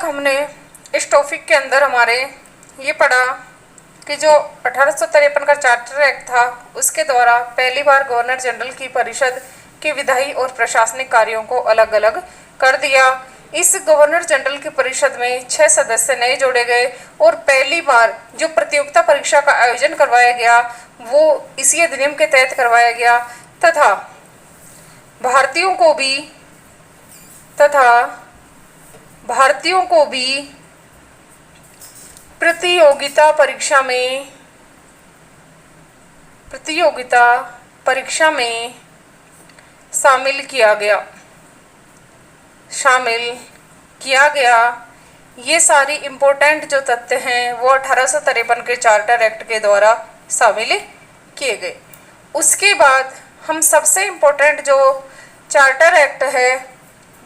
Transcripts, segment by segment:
तक हमने इस टॉपिक के अंदर हमारे ये पढ़ा कि जो 1853 का चार्टर एक्ट था उसके द्वारा पहली बार गवर्नर जनरल की परिषद के विधायी और प्रशासनिक कार्यों को अलग अलग कर दिया। इस गवर्नर जनरल की परिषद में 6 सदस्य नए जोड़े गए और पहली बार जो प्रतियोगिता परीक्षा का आयोजन करवाया गया वो इसी अधिनियम के तहत करवाया गया तथा भारतीयों को भी प्रतियोगिता परीक्षा में शामिल किया गया। ये सारी इम्पोर्टेंट जो तथ्य हैं वो 1853 के चार्टर एक्ट के द्वारा शामिल किए गए। उसके बाद हम सबसे इम्पोर्टेंट जो चार्टर एक्ट है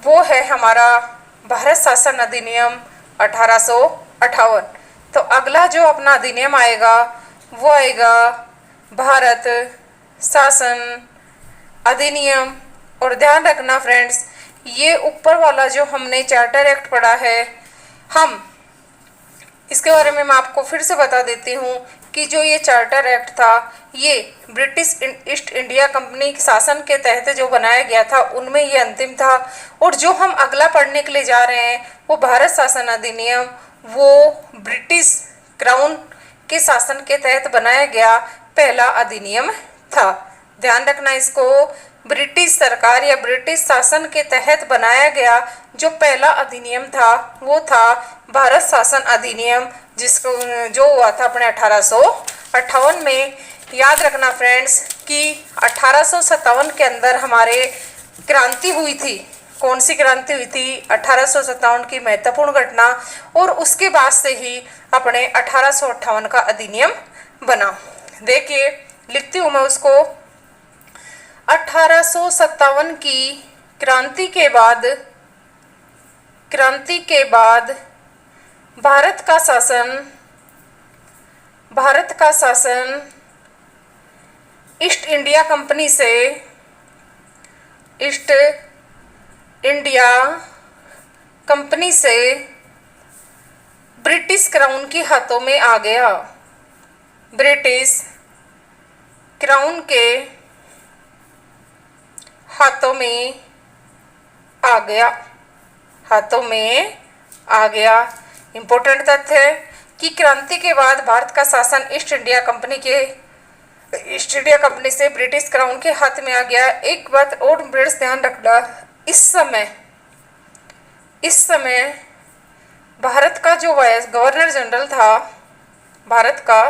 वो है हमारा भारत शासन अधिनियम 1858। तो अगला जो अपना अधिनियम आएगा वो आएगा भारत शासन अधिनियम। और ध्यान रखना फ्रेंड्स, ये ऊपर वाला जो हमने चार्टर एक्ट पढ़ा है, हम इसके बारे में मैं आपको फिर से बता देती हूँ कि जो ये चार्टर एक्ट था ये ब्रिटिश ईस्ट इंडिया कंपनी शासन के तहत जो बनाया गया था उनमें ये अंतिम था। और जो हम अगला पढ़ने के लिए जा रहे हैं वो भारत शासन अधिनियम, वो ब्रिटिश क्राउन के शासन के तहत बनाया गया पहला अधिनियम था। ध्यान रखना इसको, ब्रिटिश सरकार या ब्रिटिश शासन के तहत बनाया गया जो पहला अधिनियम था वो था भारत शासन अधिनियम, जो हुआ था अपने 1858 में। याद रखना फ्रेंड्स कि 1857 के अंदर हमारे क्रांति हुई थी। कौन सी क्रांति हुई थी? 1857 की महत्वपूर्ण घटना, और उसके बाद से ही अपने 1858 का अधिनियम बना। देखिए लिखती हूँ मैं उसको। 1857 की क्रांति के बाद भारत का शासन ईस्ट इंडिया कंपनी से ब्रिटिश क्राउन के हाथों में आ गया। ब्रिटिश क्राउन के हाथों में आ गया। इंपॉर्टेंट तथ्य है कि क्रांति के बाद भारत का शासन ईस्ट इंडिया कंपनी से ब्रिटिश क्राउन के हाथ में आ गया। एक बात और ब्रिटिश ध्यान रखना, इस समय भारत का जो गवर्नर जनरल था, भारत का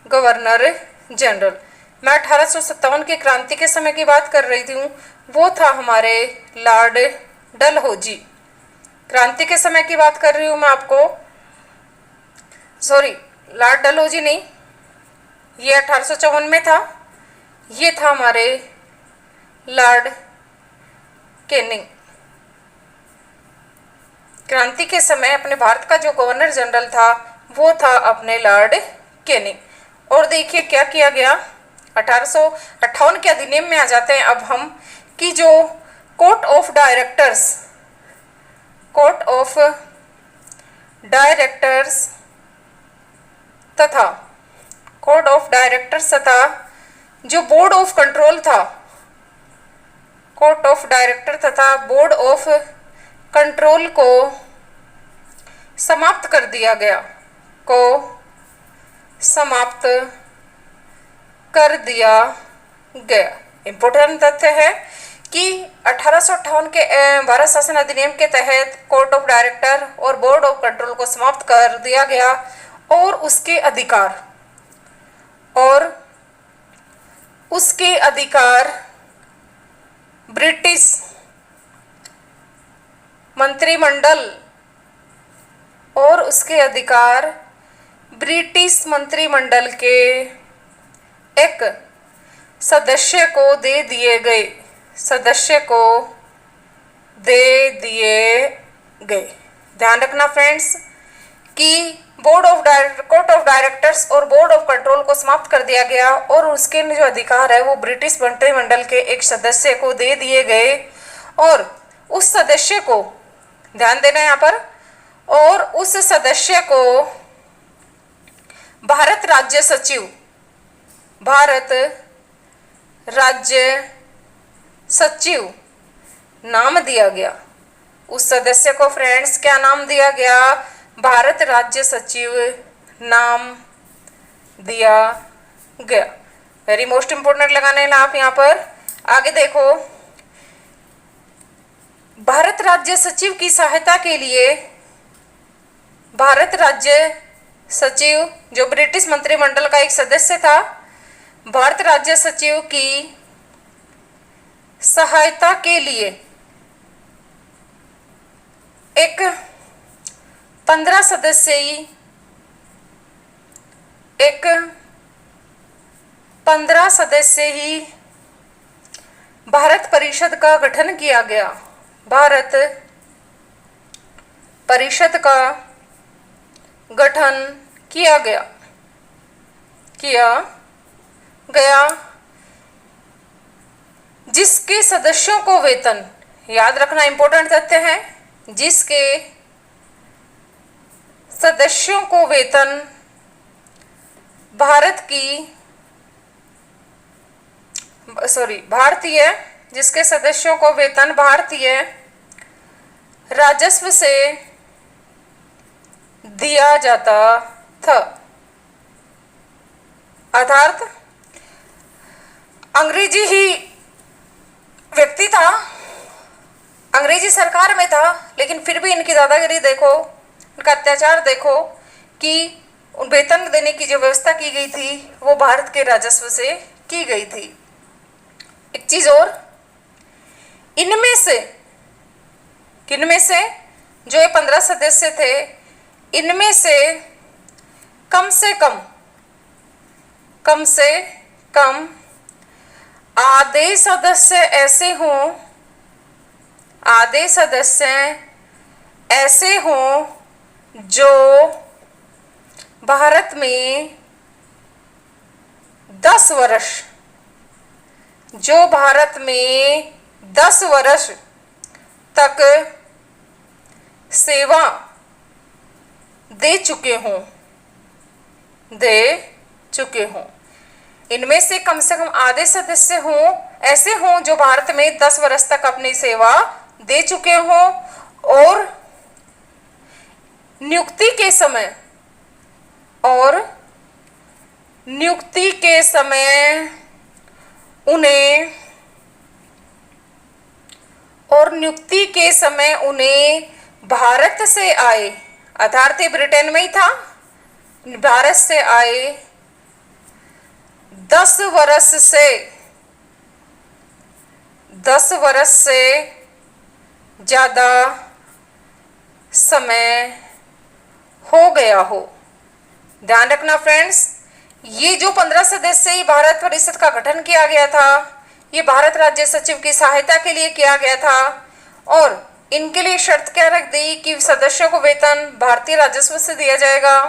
गवर्नर जनरल, मैं 1857 की क्रांति के समय की बात कर रही थी, वो था हमारे लॉर्ड डलहौजी। क्रांति के समय की बात कर रही हूँ मैं आपको, सॉरी लॉर्ड डलहौजी नहीं, ये 1854 में था। ये था हमारे लॉर्ड कैनिंग। क्रांति के समय अपने भारत का जो गवर्नर जनरल था वो था अपने लॉर्ड कैनिंग। और देखिए क्या किया गया, 1858 के अधिनियम में आ जाते हैं अब हम, कि जो कोर्ट ऑफ डायरेक्टर्स तथा जो बोर्ड ऑफ कंट्रोल को समाप्त कर दिया गया। इंपॉर्टेंट तथ्य है कि 1858 के भारत शासन अधिनियम के तहत कोर्ट ऑफ डायरेक्टर और बोर्ड ऑफ कंट्रोल को समाप्त कर दिया गया और उसके अधिकार ब्रिटिश मंत्रिमंडल के एक सदस्य को दे दिए गए। ध्यान रखना फ्रेंड्स कि कोर्ट ऑफ डायरेक्टर्स और बोर्ड ऑफ कंट्रोल को समाप्त कर दिया गया और उसके जो अधिकार है वो ब्रिटिश मंत्रिमंडल के एक सदस्य को दे दिए गए। और उस सदस्य को, ध्यान देना यहाँ पर, और उस सदस्य को भारत राज्य सचिव नाम दिया गया। उस सदस्य को फ्रेंड्स क्या नाम दिया गया? भारत राज्य सचिव नाम दिया गया। वेरी मोस्ट इंपोर्टेंट लगाने हैं आप यहाँ पर। आगे देखो, भारत राज्य सचिव की सहायता के लिए भारत राज्य सचिव, जो ब्रिटिश मंत्रिमंडल का एक सदस्य था, भारत राज्य सचिव की सहायता के लिए एक 15 सदस्यीय भारत परिषद का गठन किया गया। भारत परिषद का गठन किया गया जिसके सदस्यों को वेतन, याद रखना इंपॉर्टेंट तथ्य है, जिसके सदस्यों को वेतन जिसके सदस्यों को वेतन भारतीय राजस्व से दिया जाता था। अर्थात अंग्रेजी ही व्यक्ति था, अंग्रेजी सरकार में था, लेकिन फिर भी इनकी दादागिरी देखो, इनका अत्याचार देखो कि वेतन देने की जो व्यवस्था की गई थी वो भारत के राजस्व से की गई थी। एक चीज और, इनमें से जो ये 15 सदस्य थे, इनमें से कम से कम आधे सदस्य ऐसे हों जो भारत में 10 वर्ष तक सेवा दे चुके हों। इनमें से कम आधे सदस्य ऐसे हों जो भारत में 10 वर्ष तक अपनी सेवा दे चुके हों और नियुक्ति के समय उन्हें भारत से आए, अर्थात ब्रिटेन में ही था, भारत से आए 10 वर्ष से ज्यादा समय हो गया हो। ध्यान रखना फ्रेंड्स, ये जो 15 सदस्यीय भारत परिषद का गठन किया गया था, ये भारत राज्य सचिव की सहायता के लिए किया गया था और इनके लिए शर्त क्या रख दी कि सदस्यों को वेतन भारतीय राजस्व से दिया जाएगा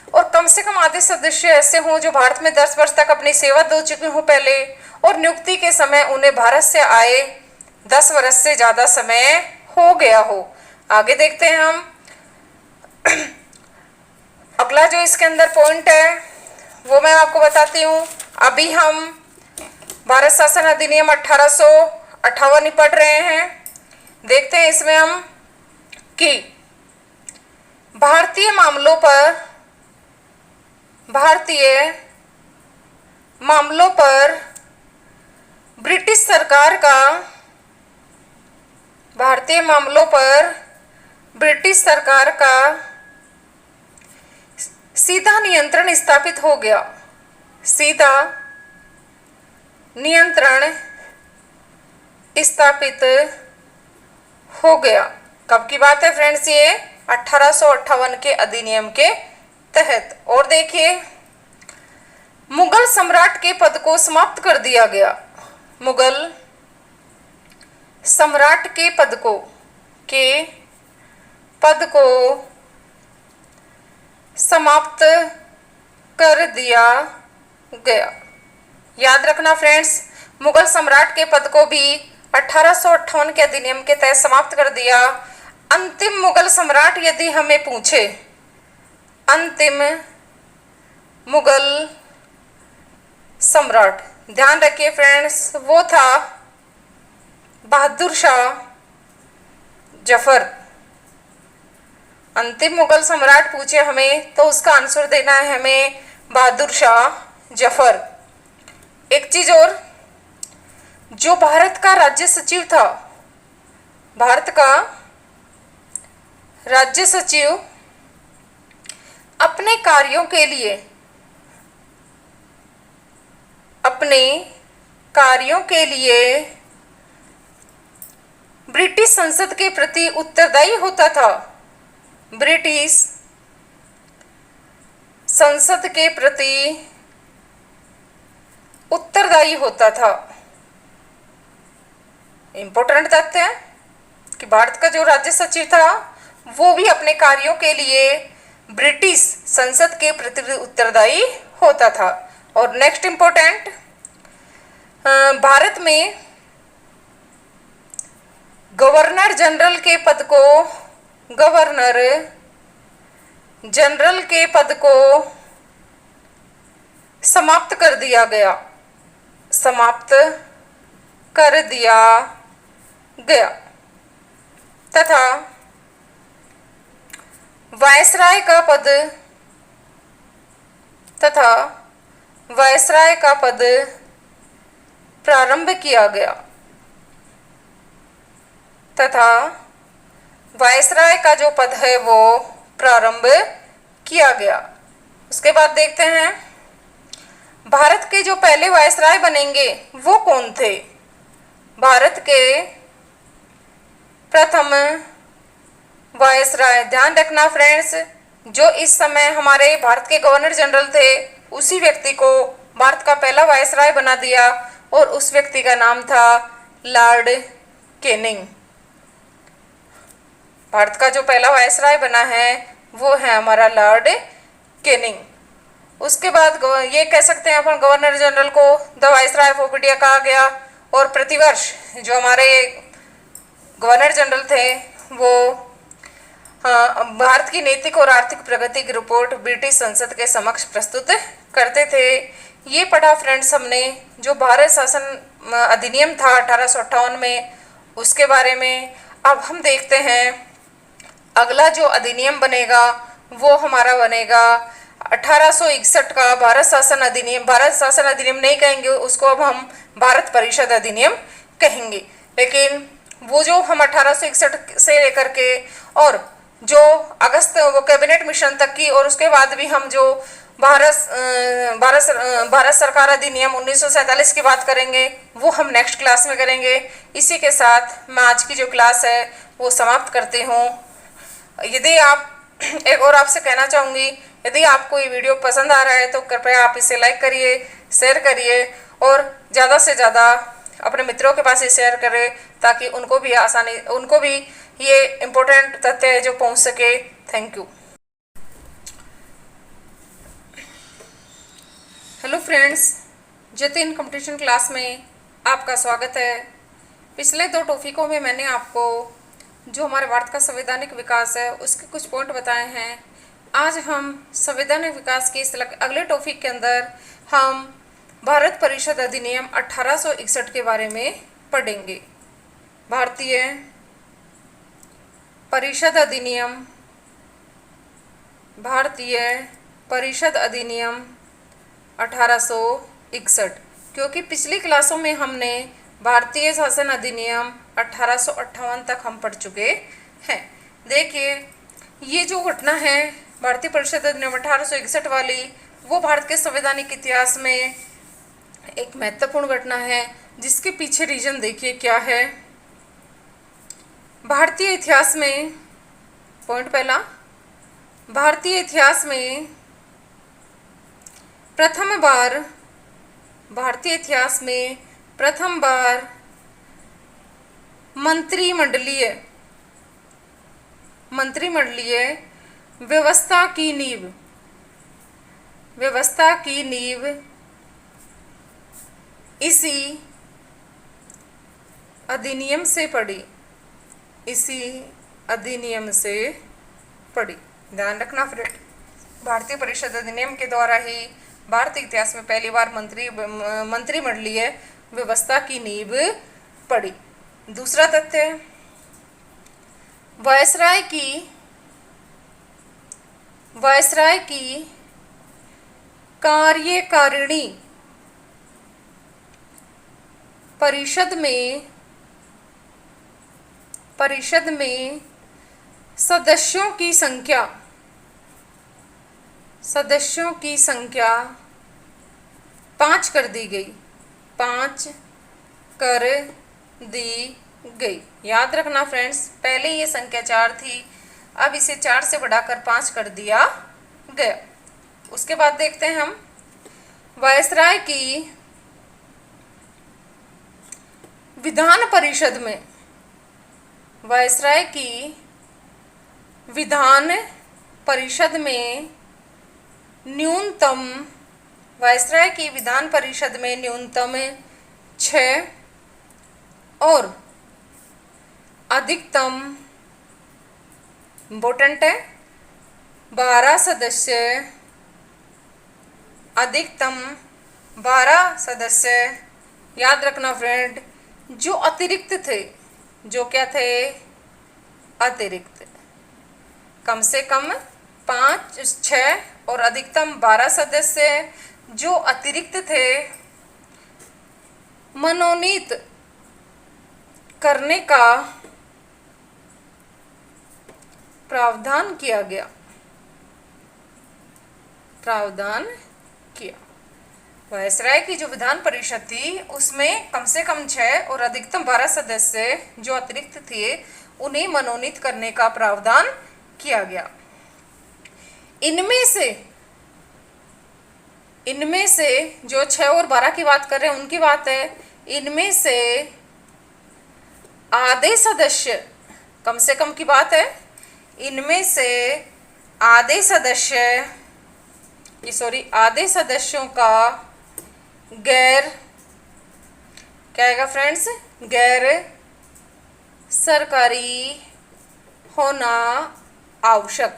और कम से कम आधे सदस्य ऐसे हों जो भारत में 10 वर्ष तक अपनी सेवा दे चुके हों पहले, और नियुक्ति के समय उन्हें भारत से आए 10 वर्ष से ज्यादा समय हो गया हो। आगे देखते हैं हम। अगला जो इसके अंदर पॉइंट है वो मैं आपको बताती हूँ। अभी हम भारत शासन अधिनियम 1858 ही पढ़ रहे हैं। देखते हैं इसमें हम कि भारतीय मामलों पर ब्रिटिश सरकार का सीधा नियंत्रण स्थापित हो गया। कब की बात है फ्रेंड्स? ये 1858 के अधिनियम के तहत। और देखिए, मुगल सम्राट के पद को समाप्त कर दिया गया। मुगल सम्राट के पद को समाप्त कर दिया गया। याद रखना फ्रेंड्स, मुगल सम्राट के पद को भी 1858 के अधिनियम के तहत समाप्त कर दिया। अंतिम मुगल सम्राट यदि हमें पूछे, अंतिम मुगल सम्राट, ध्यान रखिए फ्रेंड्स, वो था बहादुर शाह जफर। अंतिम मुगल सम्राट पूछे हमें तो उसका आंसर देना है हमें बहादुर शाह जफर। एक चीज और, जो भारत का राज्य सचिव था, भारत का राज्य सचिव अपने कार्यों के लिए, अपने कार्यों के लिए ब्रिटिश संसद के प्रति उत्तरदायी होता था। ब्रिटिश संसद के प्रति उत्तरदायी होता था। इंपॉर्टेंट तथ्य है कि भारत का जो राज्य सचिव था वो भी अपने कार्यों के लिए ब्रिटिश संसद के प्रति उत्तरदायी होता था। और नेक्स्ट इंपॉर्टेंट, भारत में गवर्नर जनरल के पद को, गवर्नर जनरल के पद को समाप्त कर दिया गया, समाप्त कर दिया गया तथा वायसराय का पद, तथा वायसराय का पद प्रारंभ किया गया, तथा वायसराय का जो पद है वो प्रारंभ किया गया। उसके बाद देखते हैं भारत के जो पहले वायसराय बनेंगे वो कौन थे। भारत के प्रथम वायसराय, ध्यान रखना फ्रेंड्स, जो इस समय हमारे भारत के गवर्नर जनरल थे उसी व्यक्ति को भारत का पहला वायसराय बना दिया और उस व्यक्ति का नाम था लॉर्ड कैनिंग। भारत का जो पहला वायसराय बना है वो है हमारा लॉर्ड कैनिंग। उसके बाद ये कह सकते हैं अपन गवर्नर जनरल को द वायसराय ऑफ इंडिया कहा गया। और प्रतिवर्ष जो हमारे गवर्नर जनरल थे वो भारत की नैतिक और आर्थिक प्रगति की रिपोर्ट ब्रिटिश संसद के समक्ष प्रस्तुत करते थे। ये पढ़ा फ्रेंड्स हमने जो भारत शासन अधिनियम था 1858 में, उसके बारे में। अब हम देखते हैं अगला जो अधिनियम बनेगा वो हमारा बनेगा 1861 का भारत शासन अधिनियम। भारत शासन अधिनियम नहीं कहेंगे उसको, अब हम भारत परिषद अधिनियम कहेंगे। लेकिन वो जो हम 1861 से लेकर के और जो अगस्त वो कैबिनेट मिशन तक की, और उसके बाद भी हम जो भारत सरकार अधिनियम 1947 की बात करेंगे वो हम नेक्स्ट क्लास में करेंगे। इसी के साथ मैं आज की जो क्लास है वो समाप्त करती हूँ। यदि आप एक और आपसे कहना चाहूँगी, यदि आपको ये वीडियो पसंद आ रहा है तो कृपया आप इसे लाइक करिए, शेयर करिए और ज़्यादा से ज़्यादा अपने मित्रों के पास ये शेयर करें ताकि उनको भी ये इम्पोर्टेंट तथ्य है जो पहुँच सके। Thank you. Hello friends, Jatin competition class में आपका स्वागत है। पिछले 2 टॉपिकों में मैंने आपको जो हमारे भारत का संवैधानिक विकास है उसके कुछ पॉइंट बताए हैं। आज हम संवैधानिक विकास के इस अगले टॉपिक के अंदर हम भारत परिषद अधिनियम 1861 के बारे में पढ़ेंगे। भारतीय परिषद अधिनियम, भारतीय परिषद अधिनियम 1861, क्योंकि पिछली क्लासों में हमने भारतीय शासन अधिनियम 1858 तक हम पढ़ चुके हैं। देखिए ये जो घटना है भारतीय परिषद अधिनियम 1861 वाली, वो भारत के संवैधानिक इतिहास में एक महत्वपूर्ण घटना है जिसके पीछे रीजन देखिए क्या है। भारतीय इतिहास में, पॉइंट पहला, भारतीय इतिहास में प्रथम बार, भारतीय इतिहास में प्रथम बार मंत्रिमंडलीय व्यवस्था की नींव इसी अधिनियम से पड़ी, इसी अधिनियम से पड़ी। ध्यान रखना फ्रेंड, भारतीय परिषद अधिनियम के द्वारा ही भारतीय इतिहास में पहली बार मंत्रिमंडलीय व्यवस्था की नींव पड़ी। दूसरा तथ्य, वायसराय की कार्यकारिणी परिषद में सदस्यों की संख्या 5 कर दी गई। 5 कर दी गई। याद रखना फ्रेंड्स, पहले ये संख्या 4 थी, अब इसे 4 से बढ़ाकर 5 कर दिया गया। उसके बाद देखते हैं हम वायसराय की विधान परिषद में न्यूनतम 6 और अधिकतम इम्पोर्टेंट है 12 सदस्य। याद रखना फ्रेंड, जो अतिरिक्त थे, जो क्या थे, अतिरिक्त, कम से कम 5, 6 और अधिकतम 12 सदस्य जो अतिरिक्त थे, मनोनीत करने का प्रावधान किया। वायसराय की जो विधान परिषद थी उसमें कम से कम 6 और अधिकतम 12 सदस्य जो अतिरिक्त थे उन्हें मनोनीत करने का प्रावधान किया गया। इनमें से जो 6 और 12 की बात कर रहे हैं उनकी बात है, इनमें से आधे सदस्य, कम से कम की बात है, इनमें से आधे सदस्यों का क्या आएगा फ्रेंड्स, गैर सरकारी होना आवश्यक।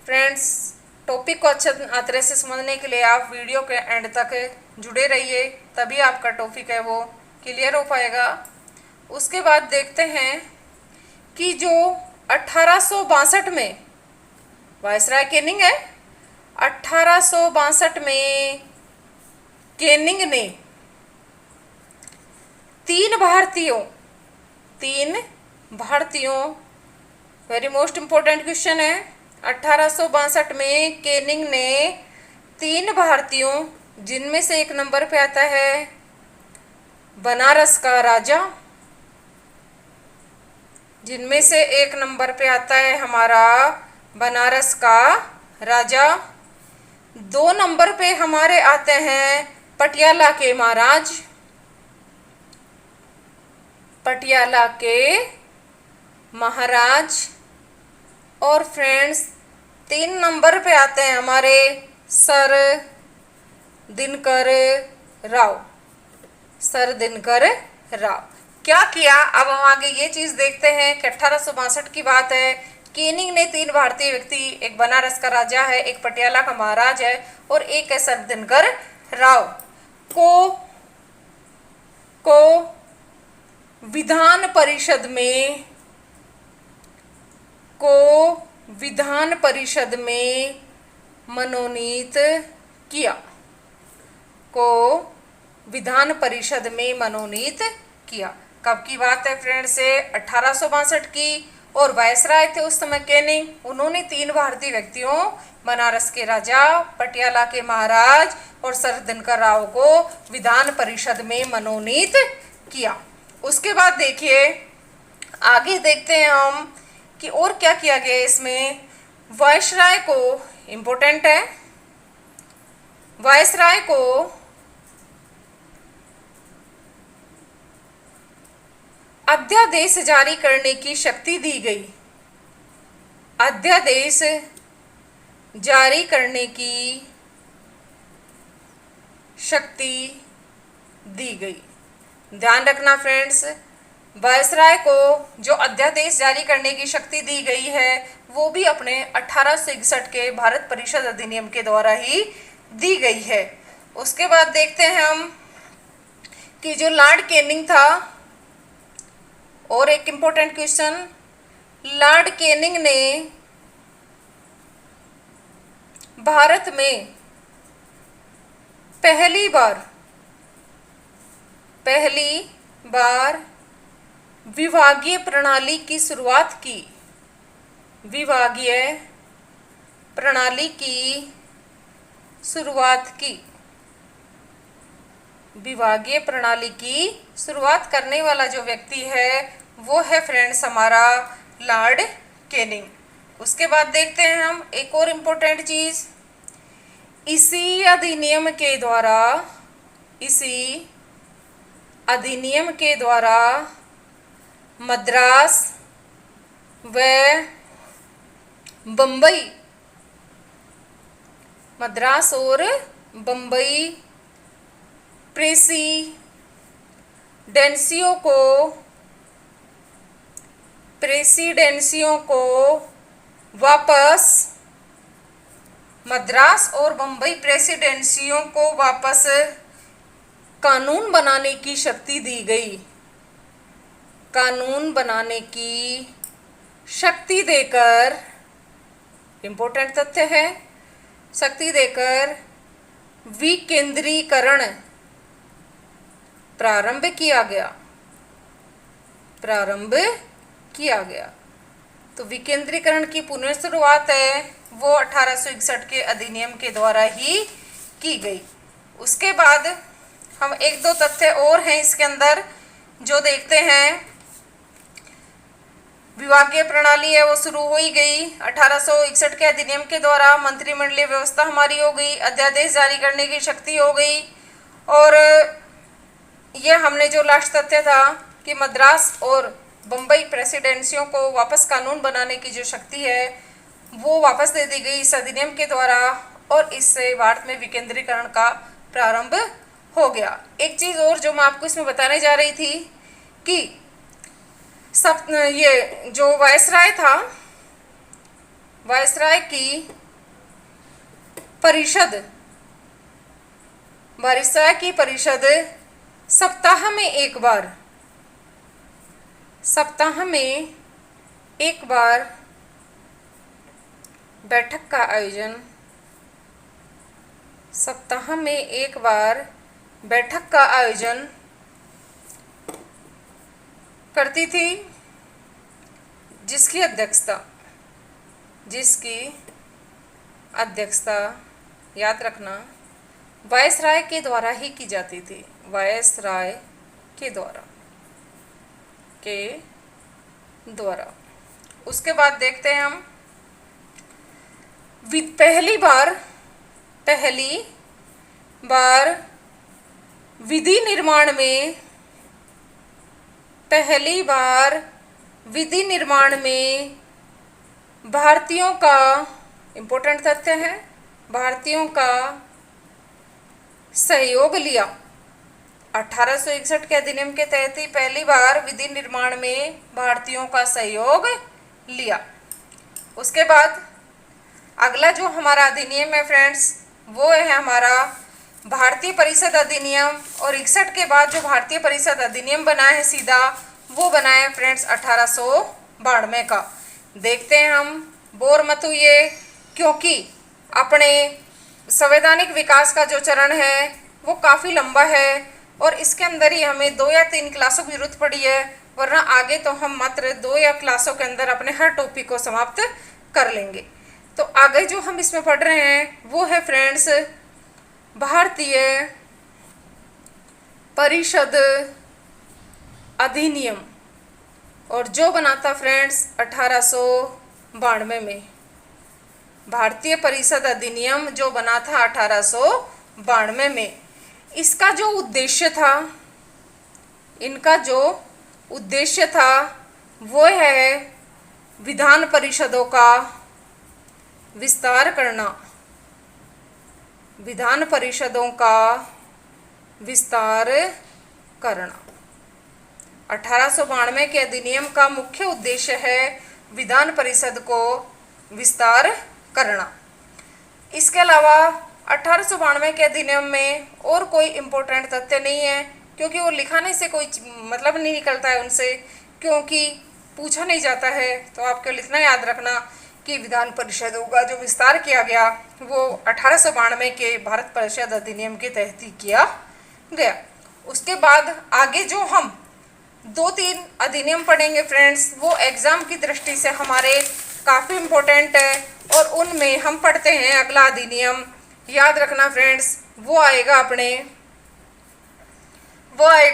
फ्रेंड्स, टॉपिक को अच्छे तरह से समझने के लिए आप वीडियो के एंड तक जुड़े रहिए, तभी आपका टॉपिक है वो क्लियर हो पाएगा। उसके बाद देखते हैं कि जो 1862 में वायसराय कैनिंग है, 1862 में कैनिंग ने 3 भारतीयों, वेरी मोस्ट इंपॉर्टेंट क्वेश्चन है, 1862 में कैनिंग ने 3 भारतीयों, जिनमें से एक नंबर पे आता है बनारस का राजा, जिनमें से एक नंबर पे आता है हमारा बनारस का राजा, 2 नंबर पे हमारे आते हैं पटियाला के महाराज, और फ्रेंड्स 3 नंबर पे आते हैं हमारे सर दिनकर राव। क्या किया, अब हम आगे ये चीज देखते हैं कि 1862 की बात है, कैनिंग ने 3 भारतीय व्यक्ति, एक बनारस का राजा है, एक पटियाला का महाराज है और एक है सर दिनकर राव को विधान परिषद में मनोनीत किया। कब की बात है फ्रेंड से, 1862 की, और वायसराय थे उस समय कैनिंग, उन्होंने 3 भारतीय व्यक्तियों, बनारस के राजा, पटियाला के महाराज और सर दिनकर राव को विधान परिषद में मनोनीत किया। उसके बाद देखिए आगे देखते हैं हम कि और क्या किया गया इसमें। वायसराय को, इंपॉर्टेंट है, वायसराय को अध्यादेश जारी करने की शक्ति दी गई। अध्यादेश जारी करने की शक्ति दी गई। ध्यान रखना फ्रेंड्स, वायसराय को जो अध्यादेश जारी करने की शक्ति दी गई है वो भी अपने 1861 के भारत परिषद अधिनियम के द्वारा ही दी गई है। उसके बाद देखते हैं हम कि जो लॉर्ड कैनिंग था, और एक इम्पोर्टेंट क्वेश्चन, लॉर्ड कैनिंग ने भारत में पहली बार विभागीय प्रणाली की शुरुआत की। विभागीय प्रणाली की शुरुआत की। विभागीय प्रणाली की शुरुआत करने वाला जो व्यक्ति है वो है फ्रेंड्स हमारा लॉर्ड कैनिंग। उसके बाद देखते हैं हम एक और इम्पोर्टेंट चीज, इसी अधिनियम के द्वारा मद्रास व बम्बई, मद्रास और बम्बई प्रेसिडेंसियों को वापस, मद्रास और बम्बई प्रेसिडेंसियों को वापस कानून बनाने की शक्ति दी गई। कानून बनाने की शक्ति देकर, इंपॉर्टेंट तथ्य है, शक्ति देकर विकेंद्रीकरण प्रारंभ किया गया। तो विकेंद्रीकरण की पुनः शुरुआत है वो 1861 के अधिनियम के द्वारा ही की गई। उसके बाद हम एक दो तथ्य और हैं इसके अंदर जो देखते हैं। विभागीय प्रणाली है वो शुरू हो ही गई 1861 के अधिनियम के द्वारा, मंत्रिमंडलीय व्यवस्था हमारी हो गई, अध्यादेश जारी करने की शक्ति हो गई, और ये हमने जो लास्ट तथ्य था कि मद्रास और बम्बई प्रेसिडेंसियों को वापस कानून बनाने की जो शक्ति है वो वापस दे दी गई इस अधिनियम के द्वारा, और इससे भारत में विकेंद्रीकरण का प्रारंभ हो गया। एक चीज़ और जो मैं आपको इसमें बताने जा रही थी कि ये जो वायसराय था, वायसराय की परिषद सप्ताह में एक बार बैठक का आयोजन, सप्ताह में एक बार बैठक का आयोजन करती थी, जिसकी अध्यक्षता याद रखना वायसराय के द्वारा ही की जाती थी। वायसराय के द्वारा। उसके बाद देखते हैं हम पहली बार विधि निर्माण में भारतीयों का, इम्पोर्टेंट तथ्य है, भारतीयों का सहयोग लिया। 1861 के अधिनियम के तहत ही पहली बार विधि निर्माण में भारतीयों का सहयोग लिया। उसके बाद अगला जो हमारा अधिनियम है फ्रेंड्स वो है हमारा भारतीय परिषद अधिनियम, और 61 के बाद जो भारतीय परिषद अधिनियम बना है सीधा वो बना है फ्रेंड्स 1892 का। देखते हैं हम, बोर मत हुई, क्योंकि अपने संवैधानिक विकास का जो चरण है वो काफ़ी लंबा है और इसके अंदर ही हमें 2 या 3 क्लासों की जरूरत पड़ी है, वरना आगे तो हम मात्र 2 या क्लासों के अंदर अपने हर टॉपिक को समाप्त कर लेंगे। तो आगे जो हम इसमें पढ़ रहे हैं वो है फ्रेंड्स भारतीय परिषद अधिनियम, और जो बना था फ्रेंड्स 1892 में। भारतीय परिषद अधिनियम जो बना था 1892 में। इसका जो उद्देश्य था, इनका जो उद्देश्य था वो है विधान परिषदों का विस्तार करना। विधान परिषदों का विस्तार करना। 1892 के अधिनियम का मुख्य उद्देश्य है विधान परिषद को विस्तार करना। इसके अलावा 1892 के अधिनियम में और कोई इम्पोर्टेंट तथ्य नहीं है, क्योंकि वो लिखाने से कोई मतलब नहीं निकलता है उनसे, क्योंकि पूछा नहीं जाता है। तो आपको इतना याद रखना कि विधान परिषदों का जो विस्तार किया गया वो 1892 के भारत परिषद अधिनियम के तहत ही किया गया। उसके बाद आगे जो हम 2-3 अधिनियम पढ़ेंगे फ्रेंड्स, वो एग्जाम की दृष्टि से हमारे काफ़ी इम्पोर्टेंट है, और उनमें हम पढ़ते हैं अगला अधिनियम। याद रखना फ्रेंड्स, वो आएगा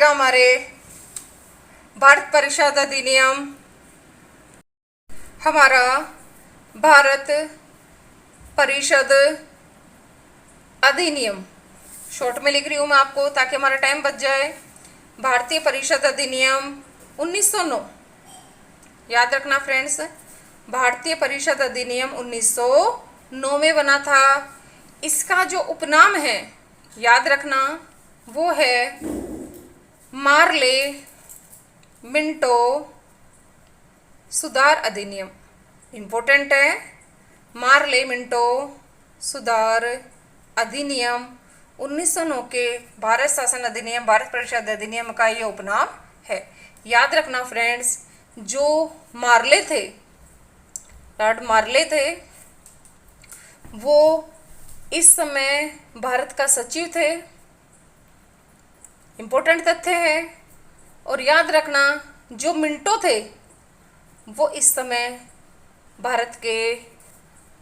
हमारे भारत परिषद अधिनियम, हमारा भारत परिषद अधिनियम। शॉर्ट में लिख रही हूँ मैं आपको ताकि हमारा टाइम बच जाए। भारतीय परिषद अधिनियम 1909, याद रखना फ्रेंड्स, भारतीय परिषद अधिनियम 1909 में बना था। इसका जो उपनाम है, याद रखना, वो है मार्ले मिंटो सुधार अधिनियम। इम्पोर्टेंट है, मार्ले मिंटो सुधार अधिनियम 1909 के भारत शासन अधिनियम, भारत परिषद अधिनियम का ये उपनाम है। याद रखना फ्रेंड्स, जो मार्ले थे, लॉर्ड मार्ले थे, वो इस समय भारत का सचिव थे। इम्पोर्टेंट तथ्य है। और याद रखना, जो मिंटो थे वो इस समय भारत के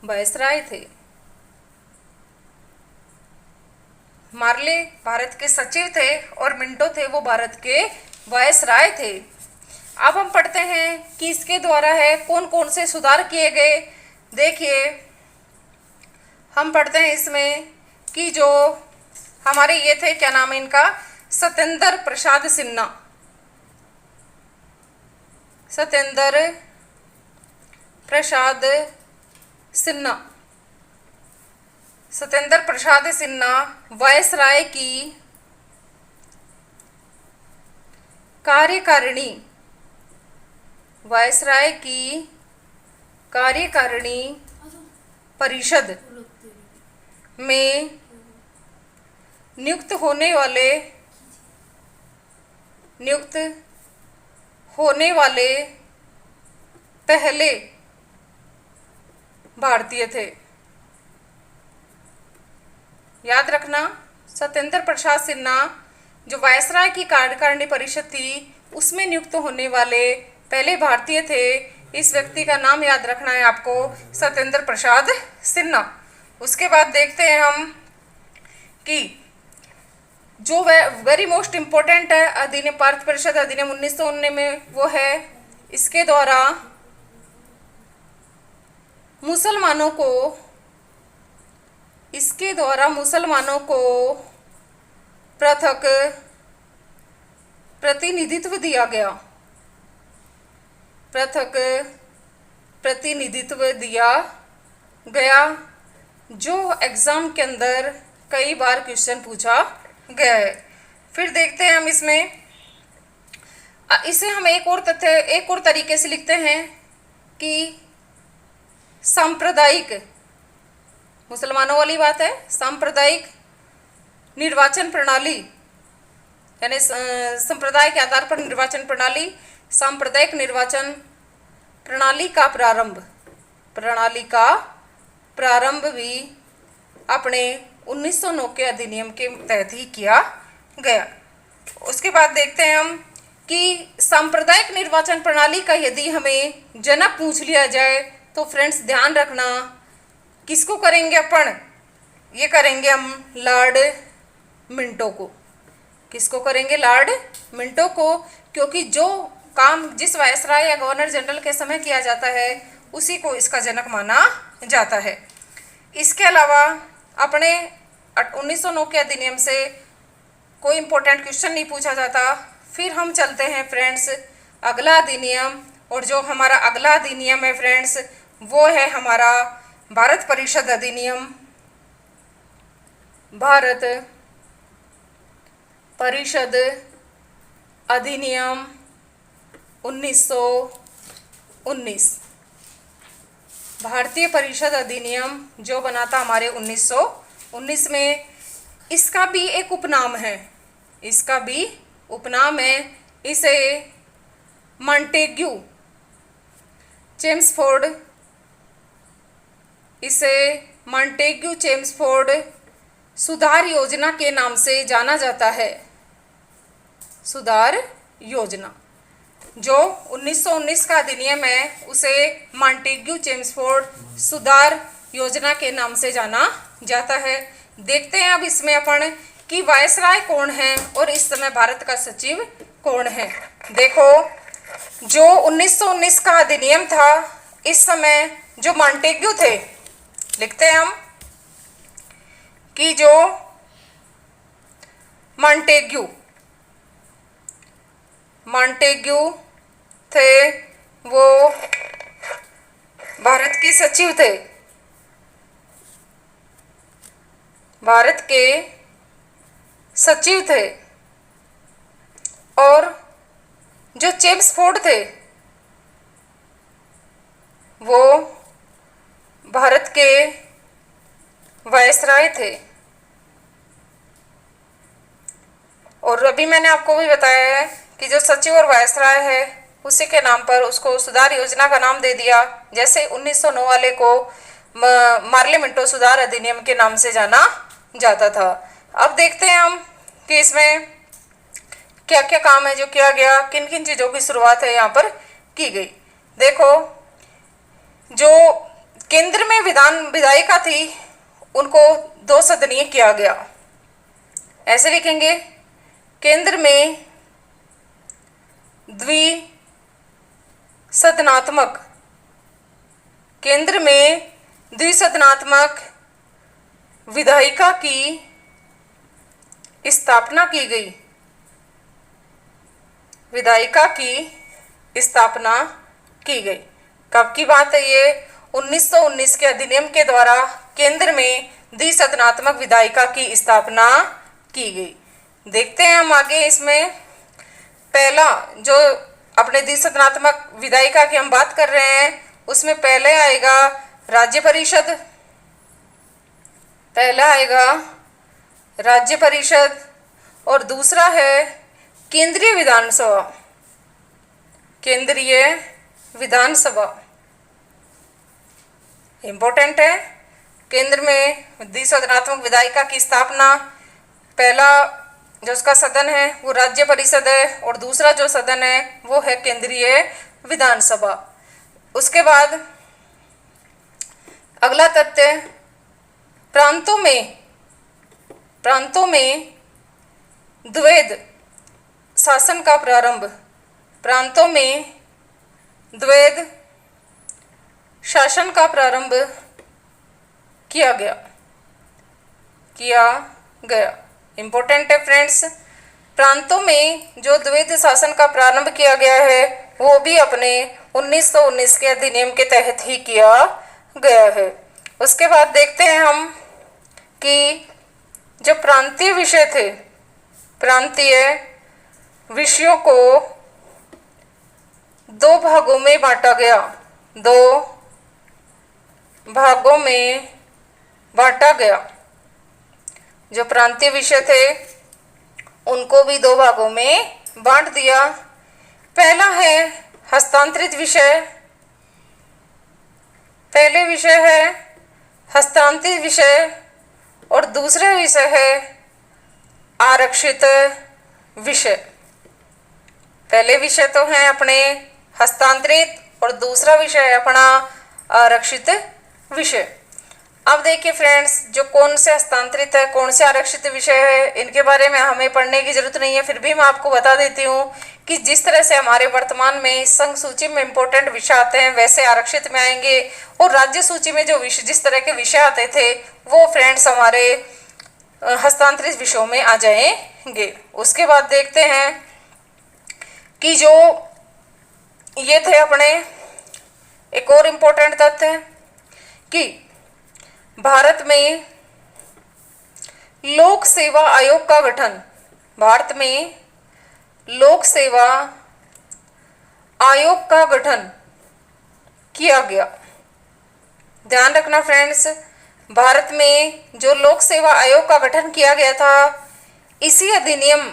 वायसराय थे। मार्ले भारत के सचिव थे और मिंटो थे वो भारत के वायसराय थे। अब हम पढ़ते हैं कि इसके द्वारा है कौन कौन से सुधार किए गए। देखिए, हम पढ़ते हैं इसमें कि जो हमारे ये थे, क्या नाम है इनका, सत्येंद्र प्रसाद सिन्हा। सत्येंद्र प्रसाद सिन्हा, सत्येंद्र प्रसाद सिन्हा वायसराय की कार्यकारिणी, वायसराय की कार्यकारिणी परिषद में नियुक्त होने वाले पहले भारतीय थे। याद रखना, सत्येंद्र प्रसाद सिन्हा जो वायसराय की कार्यकारिणी परिषद थी उसमें नियुक्त होने वाले पहले भारतीय थे। इस व्यक्ति का नाम याद रखना है आपको, सत्येंद्र प्रसाद सिन्हा। उसके बाद देखते हैं हम कि जो वेरी मोस्ट इम्पोर्टेंट है अधिनियम, भारत परिषद अधिनियम 1919 में, वो है इसके द्वारा मुसलमानों को पृथक प्रतिनिधित्व दिया गया। पृथक प्रतिनिधित्व दिया गया, जो एग्जाम के अंदर कई बार क्वेश्चन पूछा गया है। फिर देखते हैं हम इसमें, इसे हम एक और तरीके से लिखते हैं कि सांप्रदायिक, मुसलमानों वाली बात है, सांप्रदायिक निर्वाचन प्रणाली, यानी संप्रदाय के आधार पर निर्वाचन प्रणाली, सांप्रदायिक निर्वाचन प्रणाली का प्रारंभ भी अपने 1909 के अधिनियम के तहत ही किया गया। उसके बाद देखते हैं हम कि सांप्रदायिक निर्वाचन प्रणाली का यदि हमें जनक पूछ लिया जाए तो फ्रेंड्स ध्यान रखना, किसको करेंगे अपन, ये करेंगे हम लॉर्ड मिंटो को। किसको करेंगे? लॉर्ड मिंटो को, क्योंकि जो काम जिस वायसराय या गवर्नर जनरल के समय किया जाता है उसी को इसका जनक माना जाता है। इसके अलावा अपने 1909 के अधिनियम से कोई इंपॉर्टेंट क्वेश्चन नहीं पूछा जाता। फिर हम चलते हैं फ्रेंड्स अगला अधिनियम, और जो हमारा अगला अधिनियम है फ्रेंड्स वो है हमारा भारत परिषद अधिनियम। भारत परिषद अधिनियम 1919 भारतीय परिषद अधिनियम जो बना था हमारे 1919 में। इसका भी एक उपनाम है, इसका भी उपनाम है। इसे मॉन्टेग्यू चेम्सफोर्ड, इसे मॉन्टेग्यू चेम्सफोर्ड सुधार योजना के नाम से जाना जाता है। सुधार योजना जो 1919 का अधिनियम है उसे मॉन्टेग्यू चेम्सफोर्ड सुधार योजना के नाम से जाना जाता है। देखते हैं अब इसमें अपन कि वायसराय कौन है और इस समय भारत का सचिव कौन है। देखो, जो 1919 का अधिनियम था, इस समय जो मॉन्टेग्यू थे, लिखते हैं हम कि जो मॉन्टेग्यू थे वो भारत के सचिव थे। भारत के सचिव थे। और जो चेम्सफोर्ड थे वो भारत के वायसराय थे। और अभी मैंने आपको भी बताया है कि जो सचिव और वायसराय है उसी के नाम पर उसको सुधार योजना का नाम दे दिया, जैसे 1909 वाले को मार्लियामेंटो सुधार अधिनियम के नाम से जाना जाता था। अब देखते हैं हम कि इसमें क्या क्या काम है जो किया गया, किन किन चीज़ों की शुरुआत है यहाँ पर की गई। देखो, जो केंद्र में विधायिका थी उनको 2 सदनीय किया गया। ऐसे लिखेंगे, केंद्र में द्विसदनात्मक विधायिका की स्थापना की गई। विधायिका की स्थापना की गई। कब की बात है ये? 1919 के अधिनियम के द्वारा केंद्र में द्विसदनात्मक विधायिका की स्थापना की गई। देखते हैं हम आगे इसमें। पहला जो अपने द्विसदनात्मक विधायिका की हम बात कर रहे हैं उसमें पहले आएगा राज्य परिषद। पहला आएगा राज्य परिषद और दूसरा है केंद्रीय विधानसभा। केंद्रीय विधानसभा इंपॉर्टेंट है। केंद्र में द्विसदनात्मक विधायिका की स्थापना, पहला जो उसका सदन है वो राज्य परिषद है और दूसरा जो सदन है वो है केंद्रीय विधानसभा। उसके बाद अगला तथ्य, प्रांतों में द्वैध शासन का प्रारंभ। प्रांतों में द्वैध शासन का प्रारंभ किया गया। इंपॉर्टेंट है फ्रेंड्स। प्रांतों में जो द्वैध शासन का प्रारंभ किया गया है वो भी अपने 1919 के अधिनियम के तहत ही किया गया है। उसके बाद देखते हैं हम कि जो प्रांतीय विषय थे, प्रांतीय विषयों को 2 भागों में बांटा गया। 2 भागों में बांटा गया। जो प्रांतीय विषय थे उनको भी 2 भागों में बांट दिया। पहला है हस्तांतरित विषय। पहले विषय है हस्तांतरित विषय और दूसरा विषय है आरक्षित विषय। पहले विषय तो हैं अपने हस्तांतरित और दूसरा विषय है अपना आरक्षित विषय। अब देखिए फ्रेंड्स, जो कौन से हस्तांतरित है, कौन से आरक्षित विषय है, इनके बारे में हमें पढ़ने की जरूरत नहीं है, फिर भी मैं आपको बता देती हूँ कि जिस तरह से हमारे वर्तमान में संघ सूची में इंपॉर्टेंट विषय आते हैं वैसे आरक्षित में आएंगे और राज्य सूची में जो विषय जिस तरह के विषय आते थे वो फ्रेंड्स हमारे हस्तांतरित विषयों में आ जाएंगे। उसके बाद देखते हैं कि जो ये थे अपने एक और इम्पोर्टेंट तथ्य कि भारत में लोक सेवा आयोग का गठन। भारत में लोक सेवा आयोग का गठन किया गया। ध्यान रखना फ्रेंड्स, भारत में जो लोक सेवा आयोग का गठन किया गया था इसी अधिनियम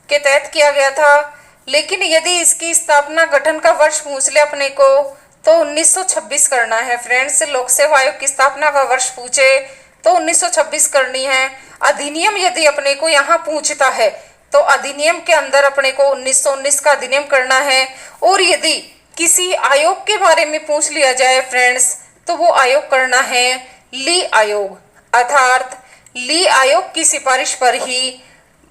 के तहत किया गया था। लेकिन यदि इसकी स्थापना गठन का वर्ष पूछ ले अपने को तो 1926 करना है फ्रेंड्स। लोक सेवा आयोग की स्थापना का वर्ष पूछे तो 1926 करनी है। अधिनियम यदि अपने को यहाँ पूछता है तो अधिनियम के अंदर अपने को 1919 का अधिनियम करना है। और यदि किसी आयोग के बारे में पूछ लिया जाए फ्रेंड्स तो वो आयोग करना है ली आयोग, अर्थात ली आयोग की सिफारिश पर ही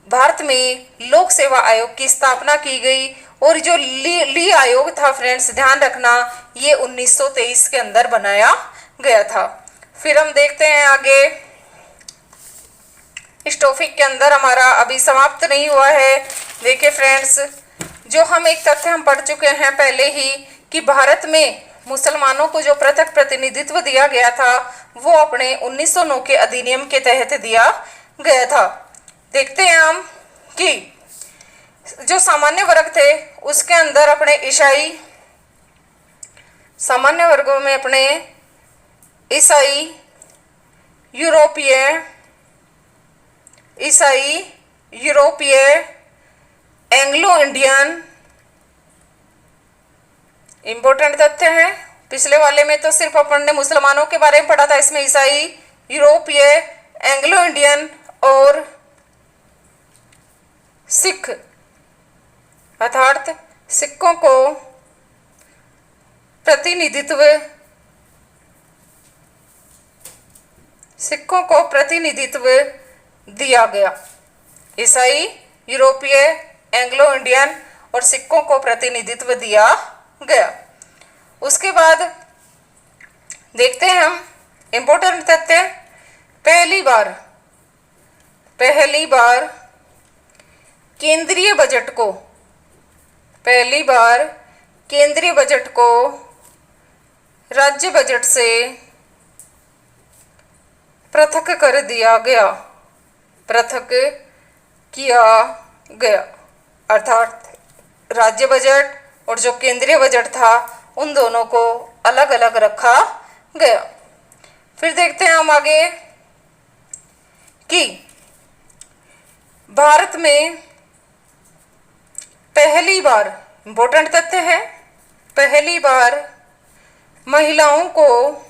भारत में लोक सेवा आयोग की स्थापना की गई। और जो ली आयोग था फ्रेंड्स, ध्यान रखना, ये 1923 के अंदर बनाया गया था। फिर हम देखते हैं आगे, इस टॉपिक के अंदर हमारा अभी समाप्त नहीं हुआ है। देखिए फ्रेंड्स, जो हम एक तथ्य हम पढ़ चुके हैं पहले ही कि भारत में मुसलमानों को जो पृथक प्रतिनिधित्व दिया गया था वो अपने 1909 के अधिनियम के तहत दिया गया था। देखते हैं हम कि जो सामान्य वर्ग थे उसके अंदर अपने ईसाई, सामान्य वर्गों में अपने ईसाई, यूरोपीय, एंग्लो इंडियन, इंपॉर्टेंट तथ्य है। पिछले वाले में तो सिर्फ अपन ने मुसलमानों के बारे में पढ़ा था, इसमें ईसाई, यूरोपीय, एंग्लो इंडियन और सिख, अर्थात सिखों को प्रतिनिधित्व दिया गया। ईसाई, यूरोपीय, एंग्लो इंडियन और सिखों को प्रतिनिधित्व दिया गया। उसके बाद देखते हैं हम इंपॉर्टेंट तथ्य। पहली बार केंद्रीय बजट को राज्य बजट से पृथक कर दिया गया, पृथक किया गया, अर्थात राज्य बजट और जो केंद्रीय बजट था उन दोनों को अलग अलग रखा गया। फिर देखते हैं हम आगे कि भारत में पहली बार, इंपॉर्टेंट तथ्य है, पहली बार महिलाओं को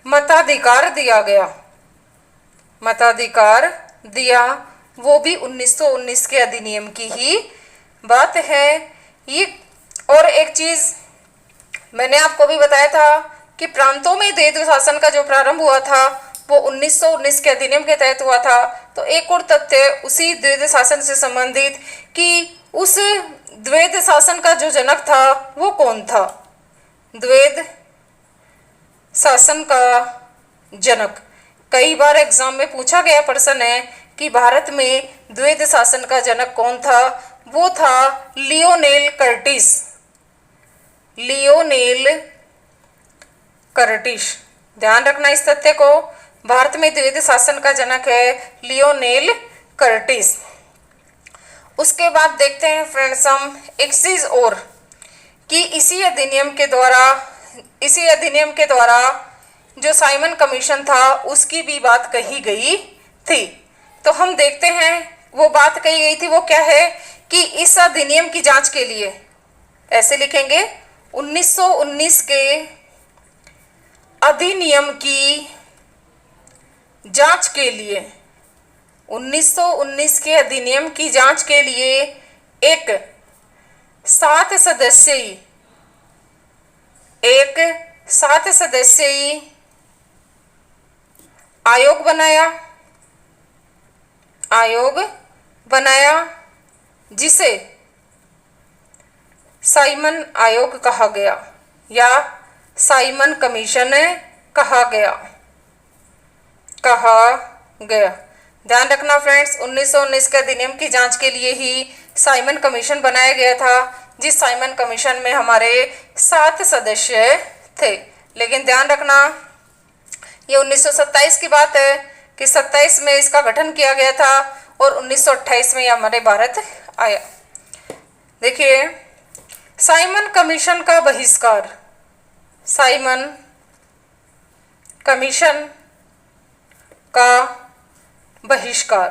मताधिकार दिया गया, मताधिकार दिया, वो भी 1919 के अधिनियम की ही बात है ये। और एक चीज मैंने आपको भी बताया था कि प्रांतों में द्वैध शासन का जो प्रारंभ हुआ था वो 1919 के अधिनियम के तहत हुआ था। तो एक और तथ्य उसी द्वैध शासन से संबंधित कि उस द्वैध शासन का जो जनक था वो कौन था। द्वैध शासन का जनक कई बार एग्जाम में पूछा गया प्रश्न है कि भारत में द्वैध शासन का जनक कौन था। वो था लियोनेल कर्टिस। ध्यान रखना इस तथ्य को, भारत में द्वैध शासन का जनक है लियोनेल कर्टिस। उसके बाद देखते हैं फ्रेंड्स हम एक चीज और कि इसी अधिनियम के द्वारा जो साइमन कमीशन था उसकी भी बात कही गई थी। तो हम देखते हैं वो बात कही गई थी, वो क्या है कि इस अधिनियम की जांच के लिए, ऐसे लिखेंगे, 1919 के अधिनियम की जांच के लिए, 1919 के अधिनियम की जांच के लिए एक 7 सदस्यीय आयोग बनाया जिसे साइमन आयोग कहा गया या साइमन कमीशन कहा गया। ध्यान रखना फ्रेंड्स, 1919 के अधिनियम की जांच के लिए ही साइमन कमीशन बनाया गया था, जिस साइमन कमीशन में हमारे 7 सदस्य थे। लेकिन ध्यान रखना ये 1927 की बात है कि 27 में इसका गठन किया गया था और 1928 में ये हमारे भारत आया। देखिए, साइमन कमीशन का बहिष्कार, साइमन कमीशन का बहिष्कार,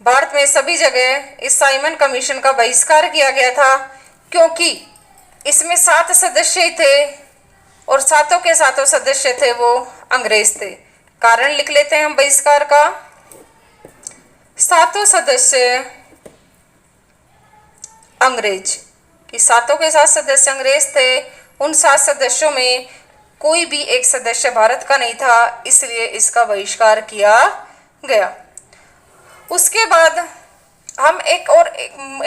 भारत में सभी जगह इस साइमन कमीशन का बहिष्कार किया गया था, क्योंकि इसमें 7 सदस्य थे और सातों के सातों सदस्य थे वो अंग्रेज थे। कारण लिख लेते हैं हम बहिष्कार का। सातों सदस्य अंग्रेज, कि सातों के 7 सदस्य अंग्रेज थे। उन 7 सदस्यों में कोई भी एक सदस्य भारत का नहीं था, इसलिए इसका बहिष्कार किया गया। उसके बाद हम एक और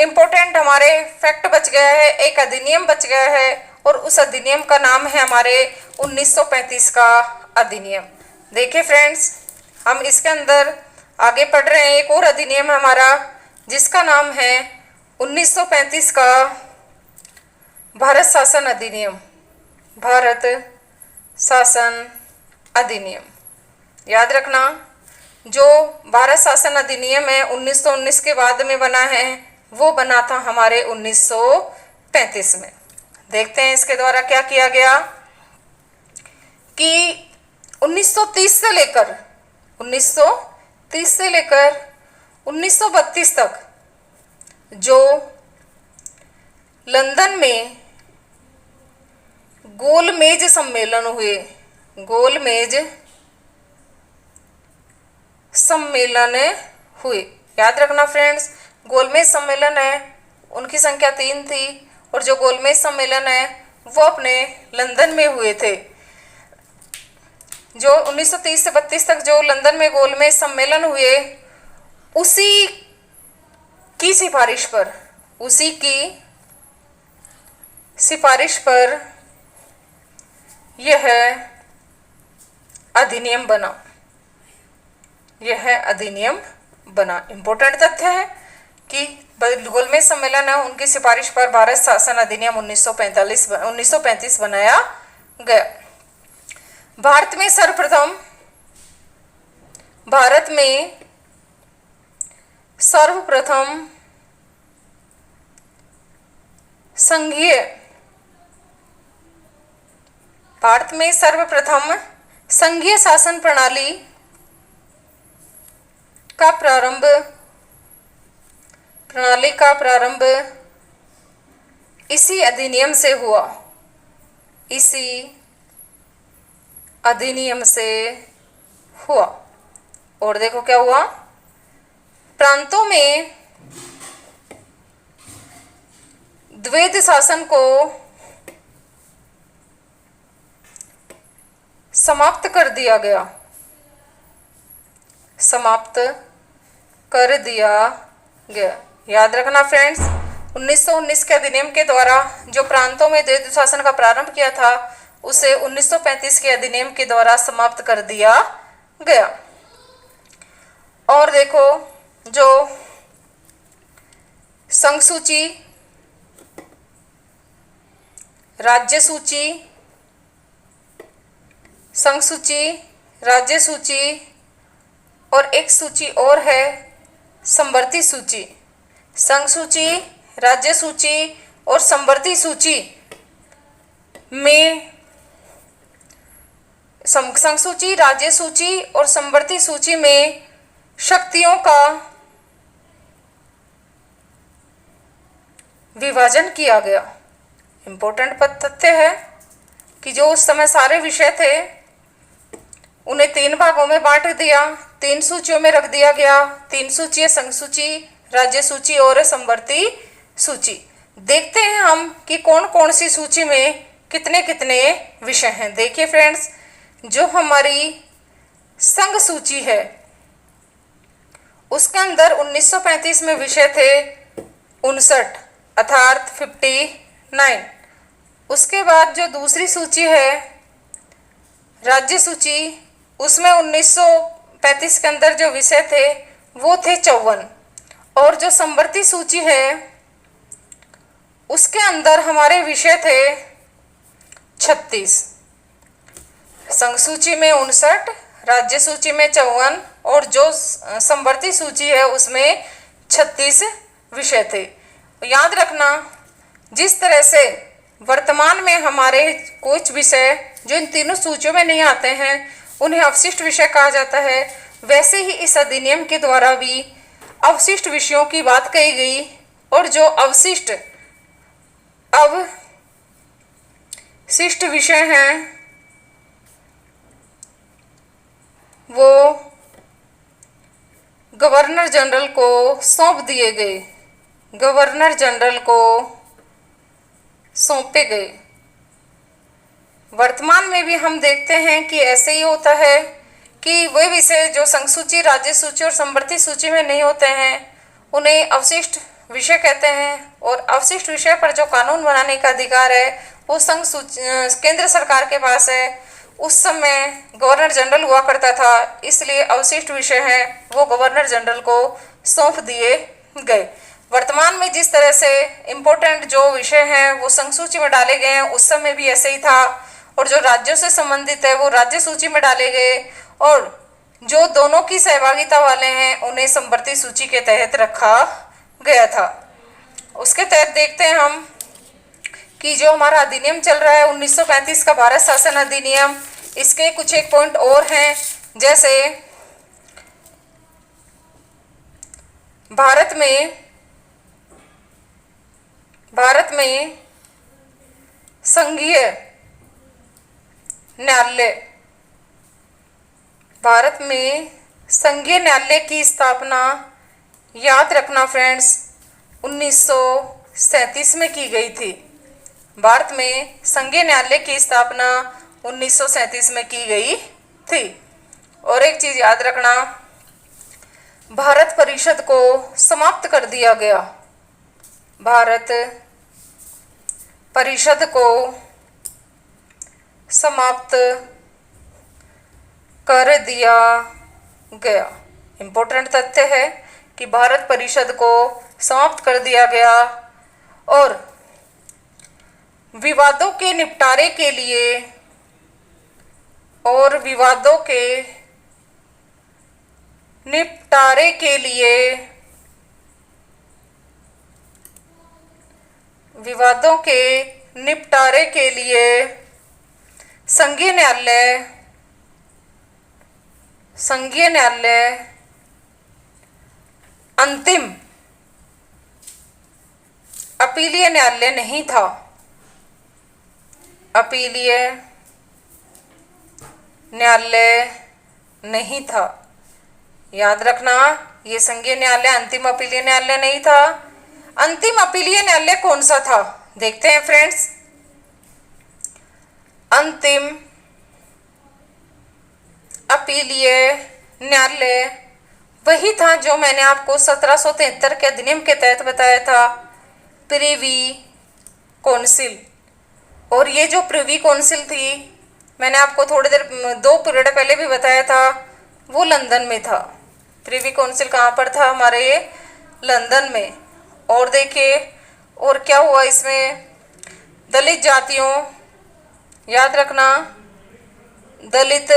इम्पोर्टेंट हमारे फैक्ट बच गया है, एक अधिनियम बच गया है, और उस अधिनियम का नाम है हमारे 1935 का अधिनियम। देखिए फ्रेंड्स, हम इसके अंदर आगे पढ़ रहे हैं। एक और अधिनियम है हमारा, जिसका नाम है 1935 का भारत शासन अधिनियम, भारत शासन अधिनियम। याद रखना, जो भारत शासन अधिनियम है 1919 के बाद में बना है, वो बना था हमारे 1935 में। देखते हैं इसके द्वारा क्या किया गया कि 1930 से लेकर 1932 तक जो लंदन में गोलमेज सम्मेलन हुए, गोलमेज सम्मेलन हुए। याद रखना फ्रेंड्स, गोलमेज सम्मेलन है, उनकी संख्या 3 थी, और जो गोलमेज सम्मेलन है वो अपने लंदन में हुए थे। जो 1930 से 32 तक जो लंदन में गोलमेज सम्मेलन हुए, उसी की सिफारिश पर, उसी की सिफारिश पर यह अधिनियम बना, यह अधिनियम बना। इम्पोर्टेंट तथ्य है कि गोलमेज सम्मेलन है, उनकी सिफारिश पर भारत शासन अधिनियम 1935 बनाया गया। भारत में सर्वप्रथम संघीय शासन प्रणाली का प्रारंभ इसी अधिनियम से हुआ, इसी अधिनियम से हुआ। और देखो क्या हुआ, प्रांतों में द्वैध शासन को समाप्त कर दिया गया, समाप्त कर दिया गया। याद रखना फ्रेंड्स, 1919 के अधिनियम के द्वारा जो प्रांतों में द्वैध शासन का प्रारंभ किया था, उसे 1935 के अधिनियम के द्वारा समाप्त कर दिया गया। और देखो, जो संघ सूची, राज्य सूची, संघ सूची, राज्य सूची, और एक सूची और है समवर्ती सूची। संघ सूची, राज्य सूची और समवर्ती सूची में, संघ सूची, राज्य सूची और समवर्ती सूची में शक्तियों का विभाजन किया गया। इम्पोर्टेंट तथ्य है कि जो उस समय सारे विषय थे, उन्हें 3 भागों में बांट दिया, 3 सूचियों में रख दिया गया। 3 सूची है, संघ सूची, राज्य सूची और समवर्ती सूची। देखते हैं हम कि कौन कौन सी सूची में कितने कितने विषय हैं। देखिए फ्रेंड्स, जो हमारी संघ सूची है, उसके अंदर 1935 में विषय थे 59, अर्थात 59। उसके बाद जो दूसरी सूची है, राज्य सूची, उसमें 1935 के अंदर जो विषय थे वो थे 54। और जो समवर्ती सूची है, उसके अंदर हमारे विषय थे 36। संघ सूची में 59, राज्य सूची में 54 और जो समवर्ती सूची है उसमें 36 विषय थे। याद रखना, जिस तरह से वर्तमान में हमारे कुछ विषय जो इन तीनों सूचियों में नहीं आते हैं उन्हें अवशिष्ट विषय कहा जाता है, वैसे ही इस अधिनियम के द्वारा भी अवशिष्ट विषयों की बात कही गई। और जो अवशिष्ट विषय हैं वो गवर्नर जनरल को सौंप दिए गए, गवर्नर जनरल को सौंपे गए। वर्तमान में भी हम देखते हैं कि ऐसे ही होता है कि वे विषय जो संघ सूची, राज्य सूची और समवर्ती सूची में नहीं होते हैं उन्हें अवशिष्ट विषय कहते हैं। और अवशिष्ट विषय पर जो कानून बनाने का अधिकार है वो संघ सूची केंद्र सरकार के पास है। उस समय गवर्नर जनरल हुआ करता था, इसलिए अवशिष्ट विषय हैं वो गवर्नर जनरल को सौंप दिए गए। वर्तमान में जिस तरह से इम्पोर्टेंट जो विषय हैं वो संघ सूची में डाले गए हैं, उस समय भी ऐसे ही था। और जो राज्यों से संबंधित है वो राज्य सूची में डाले गए, और जो दोनों की सहभागिता वाले हैं उन्हें समवर्ती सूची के तहत रखा गया था। उसके तहत देखते हैं हम कि जो हमारा अधिनियम चल रहा है 1935 का भारत शासन अधिनियम, इसके कुछ एक पॉइंट और हैं, जैसे भारत में संघीय न्यायालय, भारत में संघीय न्यायालय की स्थापना, याद रखना फ्रेंड्स, 1937 में की गई थी। भारत में संघीय न्यायालय की स्थापना 1937 में की गई थी। और एक चीज याद रखना, भारत परिषद को समाप्त कर दिया गया, भारत परिषद को समाप्त कर दिया गया। इम्पोर्टेंट तथ्य है कि भारत परिषद को समाप्त कर दिया गया। और विवादों के निपटारे के लिए, और विवादों के निपटारे के लिए, विवादों के निपटारे के लिए संघीय न्यायालय अंतिम अपीलीय न्यायालय नहीं था, अपीलीय न्यायालय नहीं था। याद रखना, ये संघीय न्यायालय अंतिम अपीलीय न्यायालय नहीं था। अंतिम अपीलीय न्यायालय कौन सा था देखते हैं फ्रेंड्स। अंतिम अपीलीय न्यायालय वही था जो मैंने आपको 1773 के अधिनियम के तहत बताया था, प्रिवी काउंसिल। और ये जो प्रिवी काउंसिल थी, मैंने आपको थोड़ी देर 2 पीरियड पहले भी बताया था, वो लंदन में था। प्रिवी काउंसिल कहाँ पर था? हमारे ये लंदन में। और देखिए और क्या हुआ इसमें, दलित जातियों, याद रखना, दलित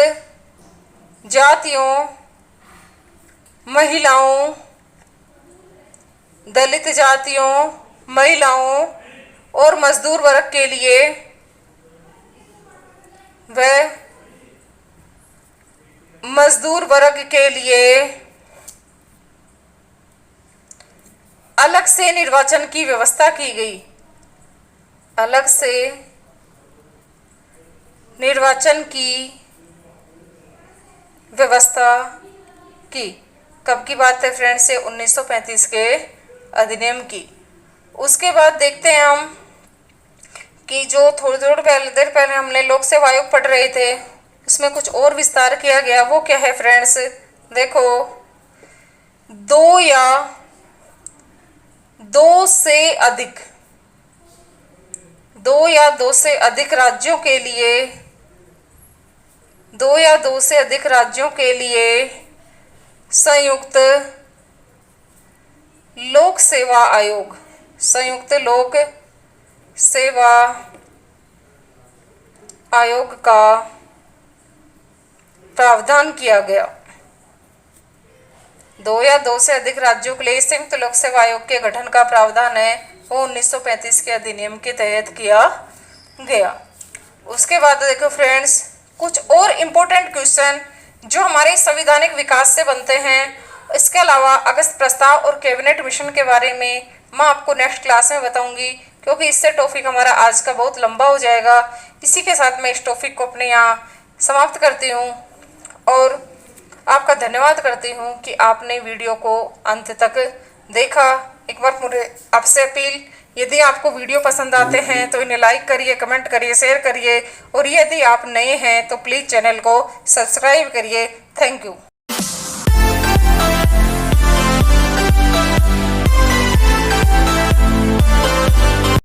जातियों, महिलाओं, दलित जातियों, महिलाओं और मजदूर वर्ग के लिए वह मजदूर वर्ग के लिए अलग से निर्वाचन की व्यवस्था की गई, अलग से निर्वाचन की व्यवस्था की। कब की बात है फ्रेंड्स? से 1935 के अधिनियम की। उसके बाद देखते हैं हम कि जो थोड़ी देर पहले हमने लोक सेवा आयोग पढ़ रहे थे, उसमें कुछ और विस्तार किया गया। वो क्या है फ्रेंड्स? देखो, दो या दो से अधिक राज्यों के लिए, 2 या 2 से अधिक राज्यों के लिए संयुक्त लोक सेवा आयोग, संयुक्त लोक सेवा आयोग का प्रावधान किया गया। दो या दो से अधिक राज्यों के लिए संयुक्त लोक सेवा आयोग के गठन का प्रावधान है वो 1935 के अधिनियम के तहत किया गया। उसके बाद देखो फ्रेंड्स, कुछ और इम्पोर्टेंट क्वेश्चन जो हमारे संवैधानिक विकास से बनते हैं। इसके अलावा अगस्त प्रस्ताव और कैबिनेट मिशन के बारे में मैं आपको नेक्स्ट क्लास में बताऊंगी, क्योंकि इससे टॉपिक हमारा आज का बहुत लंबा हो जाएगा। इसी के साथ मैं इस टॉपिक को अपने यहाँ समाप्त करती हूँ और आपका धन्यवाद करती हूँ कि आपने वीडियो को अंत तक देखा। एक बार मुझे आपसे अपील, यदि आपको वीडियो पसंद आते हैं तो इन्हें लाइक करिए, कमेंट करिए, शेयर करिए और यदि आप नए हैं तो प्लीज़ चैनल को सब्सक्राइब करिए। Thank you.